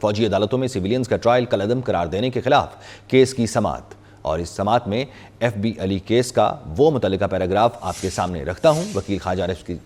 فوجی عدالتوں میں سویلینز کا ٹرائل کالعدم قرار دینے کے خلاف کیس کی سماعت، اور اس سماعت میں ایف بی علی کیس کا وہ متعلقہ پیراگراف آپ کے سامنے رکھتا ہوں۔ وکیل خواجہ عارف کی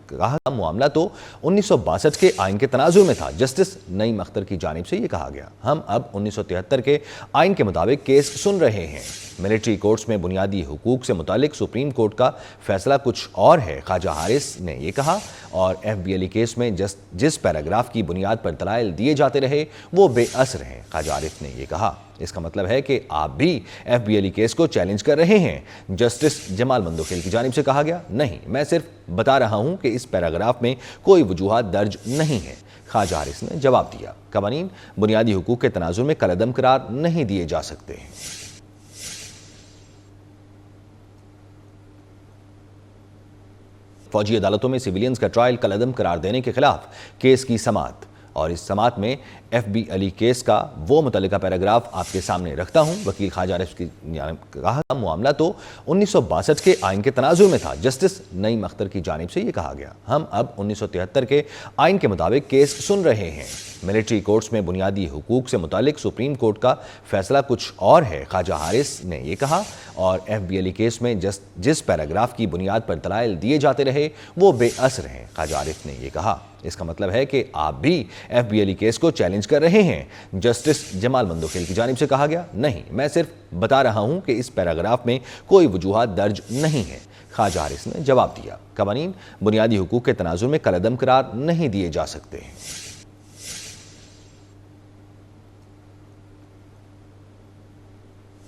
کہا معاملہ تو 1962 کے آئین کے تناظر میں تھا۔ جسٹس نعیم اختر کی جانب سے یہ کہا گیا، ہم اب 1973 کے آئین کے مطابق کیس سن رہے ہیں۔ ملٹری کورٹس میں بنیادی حقوق سے متعلق سپریم کورٹ کا فیصلہ کچھ اور ہے، خواجہ حارث نے یہ کہا، اور ایف بی علی کیس میں جس پیراگراف کی بنیاد پر دلائل دیے جاتے رہے وہ بے اثر ہیں۔ خواجہ عارف نے یہ کہا، اس کا مطلب ہے کہ آپ بھی ایف بی علی کیس کو چیلنج کر رہے ہیں۔ جسٹس جمال مندوخیل کی جانب سے کہا گیا، نہیں، میں صرف بتا رہا ہوں کہ اس پیراگراف میں کوئی وجوہات درج نہیں ہے۔ خواجہ حارث نے جواب دیا، قوانین بنیادی حقوق کے تناظر میں کالعدم قرار نہیں دیے جا سکتے۔ فوجی عدالتوں میں سویلینز کا ٹرائل کالعدم قرار دینے کے خلاف کیس کی سماعت، اور اس سماعت میں ایف بی علی کیس کا وہ متعلقہ پیراگراف آپ کے سامنے رکھتا ہوں۔ وکیل خواجہ عارف کی کہا معاملہ تو 1962 کے آئین کے تناظر میں تھا۔ جسٹس نعیم اختر کی جانب سے یہ کہا گیا، ہم اب 1973 کے آئین کے مطابق کیس سن رہے ہیں۔ ملٹری کورٹس میں بنیادی حقوق سے متعلق سپریم کورٹ کا فیصلہ کچھ اور ہے، خواجہ حارث نے یہ کہا، اور ایف بی علی کیس میں جس پیراگراف کی بنیاد پر دلائل دیے جاتے رہے وہ بے اثر ہیں۔ خواجہ عارف نے یہ کہا، اس کا مطلب ہے کہ آپ بھی ایف بی علی کیس کو چیلنج کر رہے ہیں۔ جسٹس جمال مندوخیل کی جانب سے کہا گیا، نہیں، میں صرف بتا رہا ہوں کہ اس پیراگراف میں کوئی وجوہات درج نہیں ہے۔ خواجہ حارث نے جواب دیا، قوانین بنیادی حقوق کے تناظر میں کالعدم قرار نہیں دیے جا سکتے۔